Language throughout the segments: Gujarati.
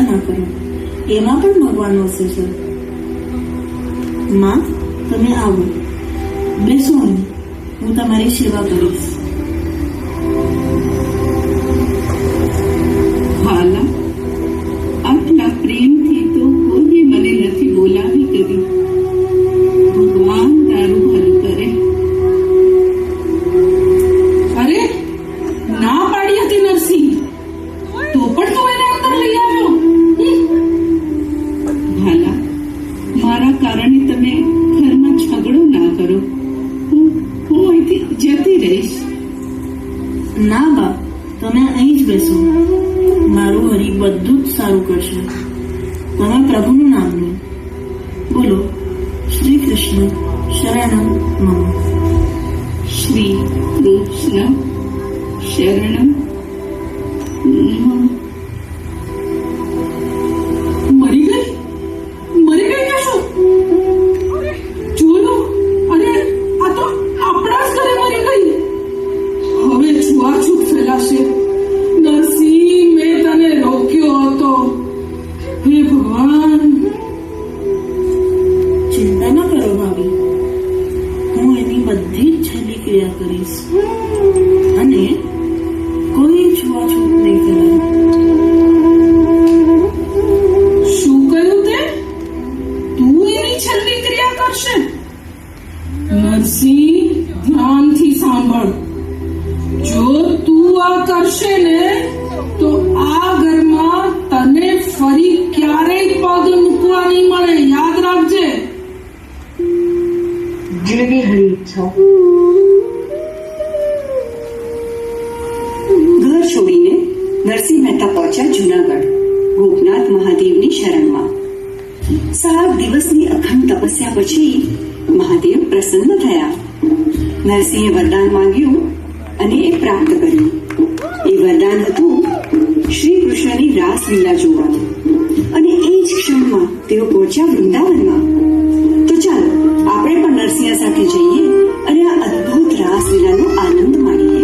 ના કરો, એમાં પણ ભગવાનનો અસર છે. માં, તમે આવો, બેસો, હું તમારી સેવા કરીશ. હાલા, આટલા પ્રેમથી તો કોઈ મને નથી બોલાવી કરી. ભગવાન તારું ભલું કરે. અરે, ના પાડી હતી નરસિંહ, તો પણ તું એને અંદર લઈ આવ્યો. હાલા, મારા કારણે તમે ઘરમાં ઝઘડો ના કરો. હું અહીંથી જતી રહીશ. ના બા, તમે અહીં જ બેસો. મારું હરિ બધું જ સારું કરશે. તમે પ્રભુનું નામ લો. બોલો, શ્રી કૃષ્ણ શરણમ મમ. શ્રી કૃષ્ણ શરણમ મમ. મરી ગઈ કે શું? જોયું? અરે, આ તો આપણા જ ઘરે મરી ગઈ. હવે છૂઆછૂત ફેલાશે. નરસિંહ, મેં તને રોક્યો હતો. હે ભગવાન. ચિંતા ન કરો ભાભી, હું એની બધી જ છેલ્લી ક્રિયા કરીશ અને કોઈ છૂઆછૂત નહીં કરાય. શું કહ્યું તે? તું એની છેલ્લી ક્રિયા કરશે? નરસિંહ, ધ્યાનથી સાંભળ. જો તું આ કરશે ને તો આ ઘરમાં તને ફરી ક્યારેય પગ મૂકવા નહીં મળે. યાદ રાખજે. જેવી હરી ઈચ્છા. ઘર છોડીને નરસિંહ મહેતા પહોંચ્યા જૂનાગઢ, ગોપનાથ મહાદેવની શરણમાં. 7 દિવસની અખંડ તપસ્યા પછી મહાદેવ પ્રસન્ન થયા. નરસિંહે વરદાન માંગ્યું અને એ પ્રાપ્ત કર્યું. એ વરદાન હતું શ્રી કૃષ્ણની રાસલીલા જોવાનું. અને એ જ ક્ષણમાં તેઓ પહોંચ્યા વૃંદાવનમાં. તો ચાલો આપણે પણ નરસિંહ સાથે જઈએ અને આ અદ્ભુત રાસલીલાનો આનંદ માણીએ.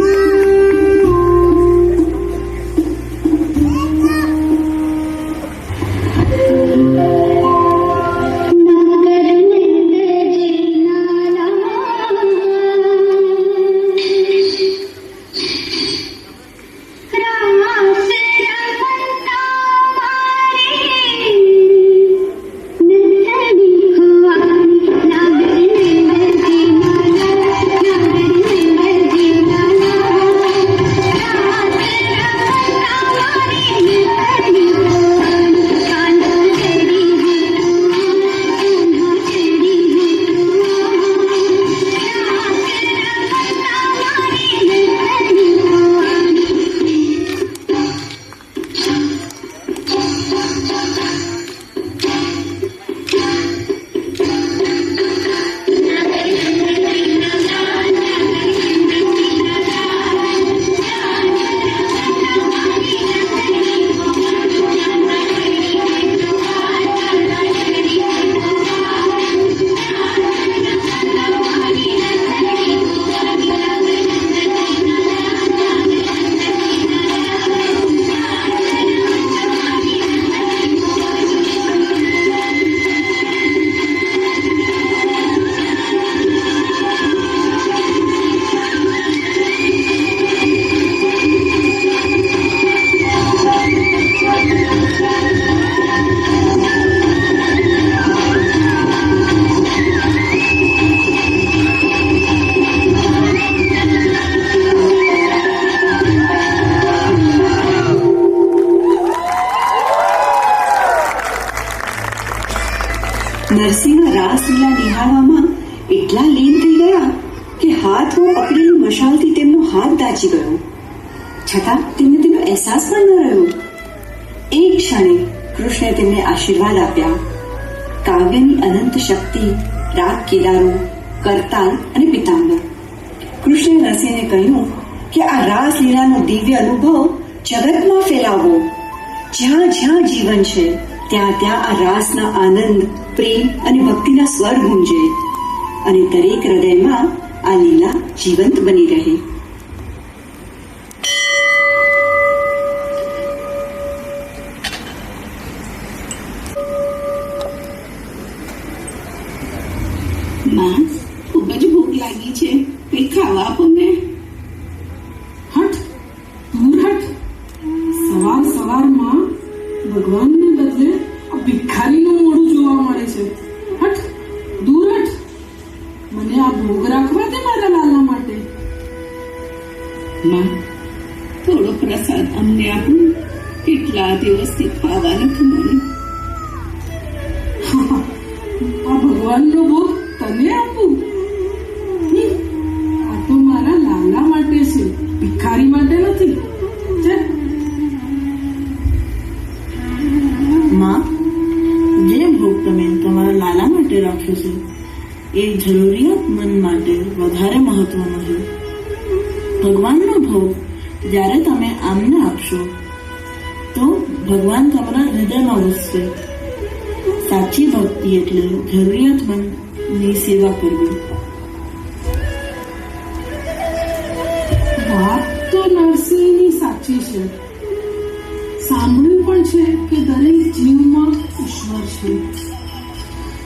નરસિંહ રાસલીલા નિહાળવામાં એટલા લીન થઈ ગયા કે હાથમાં પકડેલી મશાલથી તેમનો હાથ દાઝી ગયો. છતાં તેમને તેનો અહેસાસ પણ ન રહ્યો. એક ક્ષણે કૃષ્ણે તેમને આશીર્વાદ આપ્યા. કાવ્યની અનંત શક્તિ, રાગ કેદારો, કરતાલ અને પિતાંબર. કૃષ્ણે નરસિંહને કહ્યું કે આ રાસલીલાનો દિવ્ય અનુભવ જગતમાં ફેલાવો. જ્યાં જ્યાં જીવન છે ત્યાં ત્યાં આ રાસના આનંદ, પ્રેમ અને ભક્તિના સ્વર ગુંજે અને દરેક હૃદયમાં આ લીલા જીવંત બની રહે. સવાર સવારમાં ભગવાનને બદલે આ ભિખારીનું મોઢું જોવા મળે છે. હટ, દૂર હટ. મને આ ભોગ રાખવા દે મારા લાલા માટે. માં, થોડો પ્રસાદ અમને આપો. કેટલા દિવસથી ખાવા નથી મળ્યું. આ ભગવાનનો ભોગ તને આપું? આ તો મારા લાલા માટે છે, ભિખારી માટે નથી. ચાલ. માં, જે ભોગ તમે તમારા લાલા માટે રાખ્યો છે એ જરૂરિયાતમંદ માટે વધારે મહત્વનો છે. ભગવાનનો ભોગ જ્યારે તમે આમને આપશો તો ભગવાન તમારા હૃદયમાં વસશે. સાચી ભક્તિ એટલે જરૂરિયાતમંદની સેવા કરવી. વાત તો નરસિંહની સાચી છે. સાંભળ્યું પણ છે કે દરેક જીવમાં ઈશ્વર છે.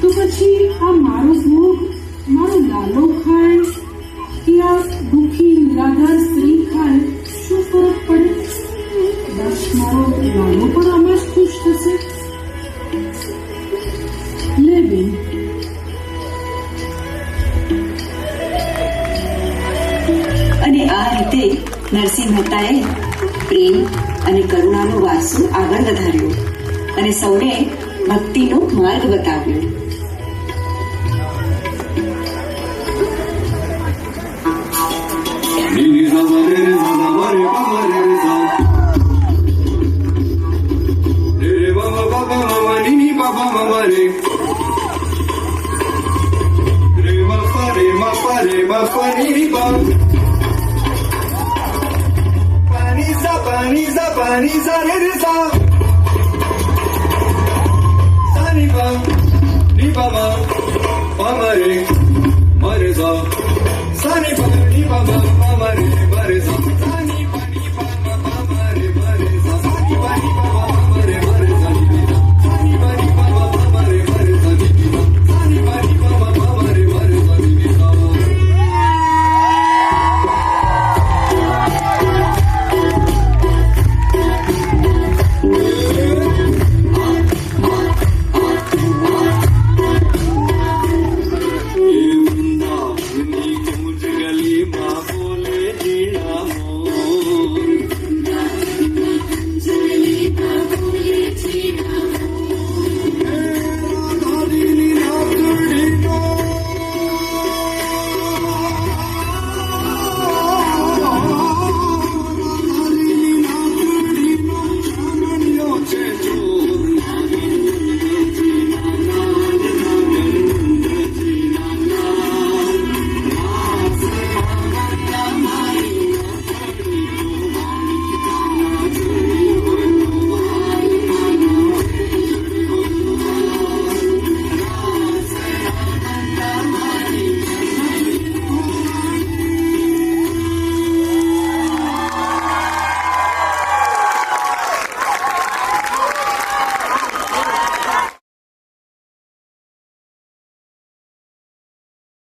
તો પછી આ મારો ભોગ મારો લાલો ખાય કે આ દુઃખી નિરાધાર સ્ત્રી ખાય, શું ફરક પડે? બસ મારો લાલો પણ આમાં જ ખુશ થશે. લે બેન. અને આ રીતે નરસિંહ મહેતાએ પ્રેમ અને કરુણાનો વારસો આગળ વધાર્યો અને સૌને ભક્તિનો માર્ગ બતાવ્યો. Pani sa re re sa sa ni pa ma pa ma re